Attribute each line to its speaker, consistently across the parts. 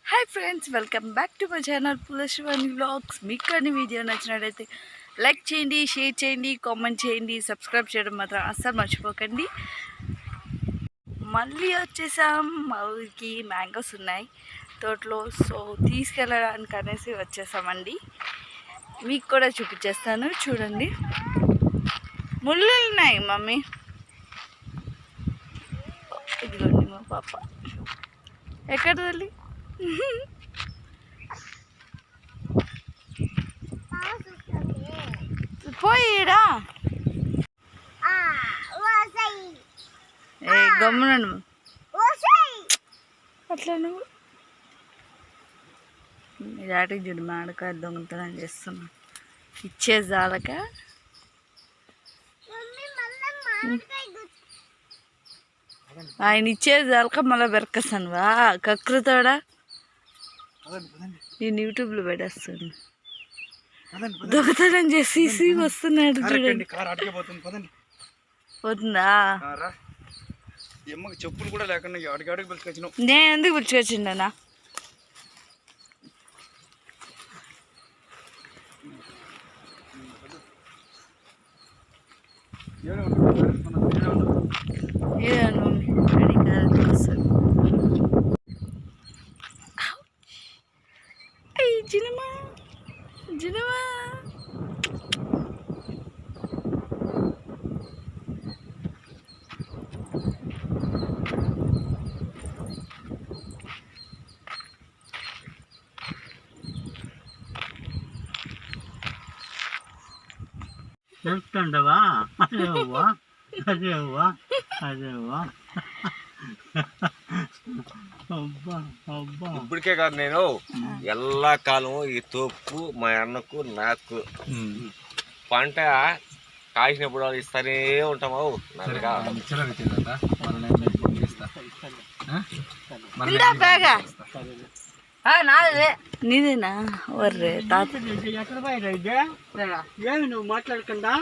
Speaker 1: Hi friends, welcome back to my channel Pulashwani vlogs. మీకు కానీ video నచ్చినట్లయితే లైక్ చేయండి, షేర్ చేయండి, కామెంట్ చేయండి, సబ్స్క్రైబ్ చేయడం మాత్రం అస్సలు మర్చిపోకండి. మళ్ళీ వచ్చేసాం. మా ఊరికి మ్యాంగోస్ ఉన్నాయి తోటలో, సో తీసుకెళ్ళడానికి అనేసి వచ్చేసామండి. మీకు కూడా చూపించేస్తాను, చూడండి. ముళ్ళు ఉన్నాయి మమ్మీ. ఇదిగోండి మా పాప. ఎక్కడ తల్లి? పోయిడా ఏ గమ్మున అట్లా నువ్వు దాటికి చూడు, మాడకాయ దొంగతనం చేస్తున్నా. ఇచ్చే జాలక ఆయన ఇచ్చేది జాలక మళ్ళీ బెరకసానువా కకృతోడా. నేను యూట్యూబ్లో పెట్టేస్తాను. దొంగతనం చేసి వస్తున్నాడు చూడండి. పోతుందా?
Speaker 2: చెప్పులు కూడా లేకుండా
Speaker 1: నేను ఎందుకు పిలుచుకొచ్చిండనా? జినమా జినమా
Speaker 3: చెప్తుండవా? అదేవ్వా అదేవ్వా అదేవ్వా.
Speaker 2: ఇప్పటికే కాదు, నేను ఎల్లా కాలం ఈ తోపు మా అన్నకు నాకు పంట కాసినప్పుడు వాళ్ళు ఇస్తానే ఉంటాము.
Speaker 1: నీదేనా? వర్రే తాత
Speaker 3: ఏమి నువ్వు మాట్లాడకుండా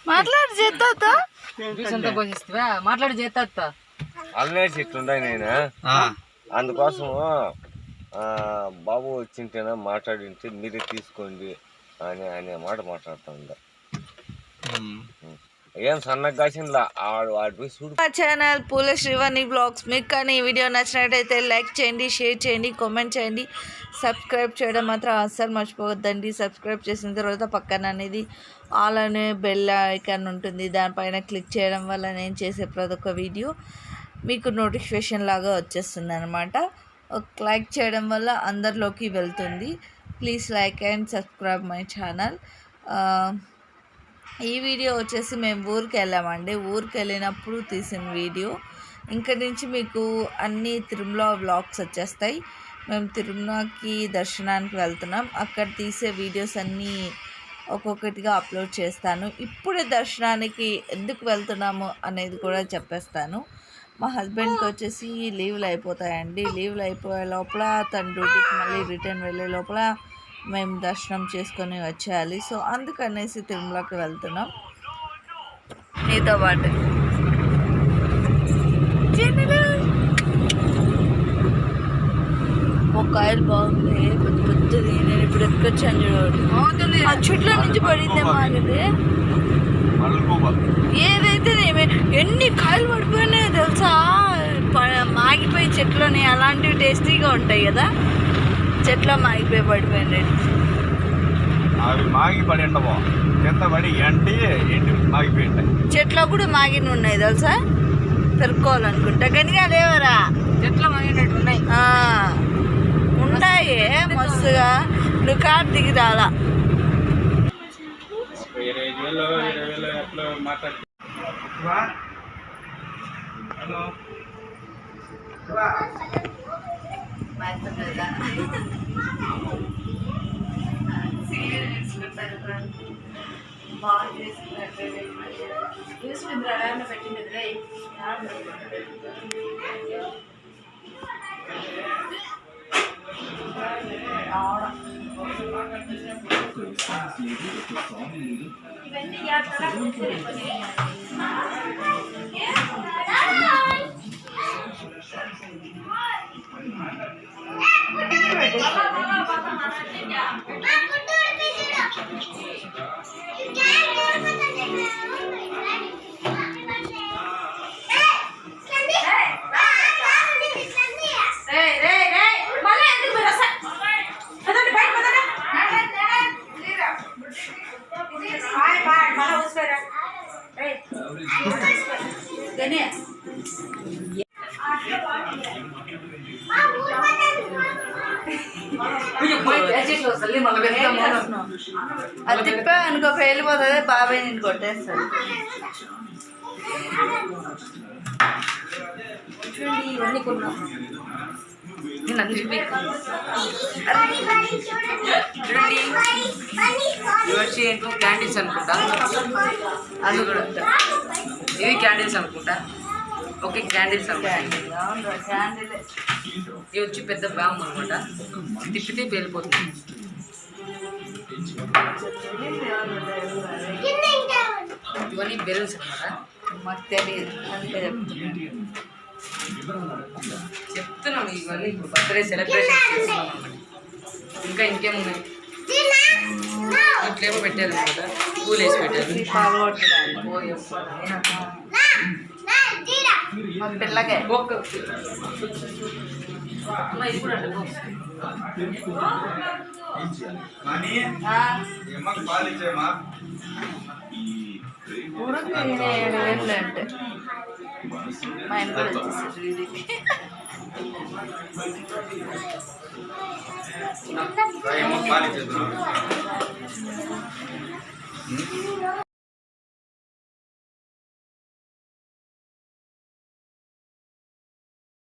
Speaker 1: మాట్లాడి చేస్తా
Speaker 3: మాట్లాడి చేస్తా
Speaker 2: అల్లనే చెట్లుంటాయి. నేను అందుకోసం బాబు వచ్చింటేనా మాట్లాడింటే మీరే తీసుకోండి అని అనే మాట మాట్లాడుతుండ. ఏం సన్నగా కాసిందా వాడి చూడు.
Speaker 1: మా ఛానల్ పులశ్వాని వ్లాగ్స్. మీకు కానీ ఈ వీడియో నచ్చినట్టయితే లైక్ చేయండి, షేర్ చేయండి, కామెంట్ చేయండి, సబ్స్క్రైబ్ చేయడం మాత్రం అస్సలు మర్చిపోవద్దండి. సబ్స్క్రైబ్ చేసిన తర్వాత పక్కన అనేది ఆల్ అనే బెల్ ఐకాన్ ఉంటుంది, దానిపైన క్లిక్ చేయడం వల్ల నేను చేసే ప్రతి ఒక్క వీడియో మీకు నోటిఫికేషన్ లాగా వచ్చేస్తుంది అనమాట. ఒక లైక్ చేయడం వల్ల అందరిలోకి వెళ్తుంది. Please like and subscribe my channel. ఈ వీడియో వచ్చేసి మేము ఊరికి వెళ్ళామండి. ఊరికి వెళ్ళినప్పుడు తీసిన వీడియో. ఇంక నుంచి మీకు అన్ని తిరుమల వ్లాగ్స్ వచ్చేస్తాయి. మేము తిరుమలకి దర్శనానికి వెళ్తున్నాం. అక్కడ తీసే వీడియోస్ అన్నీ ఒక్కొక్కటిగా అప్లోడ్ చేస్తాను. ఇప్పుడే దర్శనానికి ఎందుకు వెళ్తున్నాము అనేది కూడా చెప్పేస్తాను. మా హస్బెండ్కి వచ్చేసి లీవ్లు అయిపోతాయండి. లీవ్లు అయిపోయే లోపల తన డ్యూటీకి మళ్ళీ రిటర్న్ వెళ్ళే లోపల మేము దర్శనం చేసుకొని వచ్చేయాలి. సో అందుకనేసి తిరుమలకి వెళ్తున్నాం నీతో పాటు. కాయలు బాగుంది, పెద్ద పెద్దది. నేను ఇప్పుడు ఎక్కొచ్చాను చూడండి. ఆ చెట్ల నుంచి పడిందేమో అనేది. ఏదైతే ఎన్ని కాయలు పడిపోయినాయో తెలుసా, మాగిపోయి చెట్లోనే. అలాంటివి టేస్టీగా ఉంటాయి కదా, చెట్లో మాగిపోయి పడిపోయినాయి.
Speaker 2: అవి మాగి పడి ఉండవు, కింద పడి ఎండి మాగిపోయి ఉంటాయి.
Speaker 1: చెట్లో కూడా మాగిన ఉన్నాయి తెలుసా, పెరుక్కోవాలనుకుంటా. కానీ అదేవరా చెట్లో మాగినట్టు ఉన్నాయి. ఉన్నాయి మస్తుగా. నువ్వు కార్ దిగి రాలా. బాగా చేసుకున్నట్టు పెట్టింది. ఇవన్నీ అది తిప్పా అనుకో వెళ్ళిపోతుంది, బాబాయ్ నేను కొట్టేస్తాడు.
Speaker 3: ఇవన్నీ కొన్నా నేను అన్ని చూడండి. ఇవి ఏంటో క్యాండిల్స్ అనుకుంటా, అది కూడా ఇవి క్యాండిల్స్ అనుకుంటా. ఓకే క్యాండిల్స్ అనుకుంటా. ఇవి వచ్చి పెద్ద బాంబు అనమాట, తిప్పితే పేలిపోతుంది. ఇవన్నీ బెలూన్స్ అనమాట.
Speaker 1: మాకు తెలియదు అంతే
Speaker 3: చెప్తున్నాం ఇవన్నీ ఇప్పుడు బర్త్డే సెలబ్రేషన్ చేస్తున్నాం అన్నమాట. ఇంకా ఇంకేమున్నాయి ఇట్లేమో పెట్టారు అనమాట, పూలు వేసి పెట్టారు.
Speaker 1: మా పిల్లకే
Speaker 3: ఒక్క ఇది కూడా అండి
Speaker 1: ఉడుకు 7,000 అంటే మా ఆయన కూడా వచ్చేసాడు వీధికి.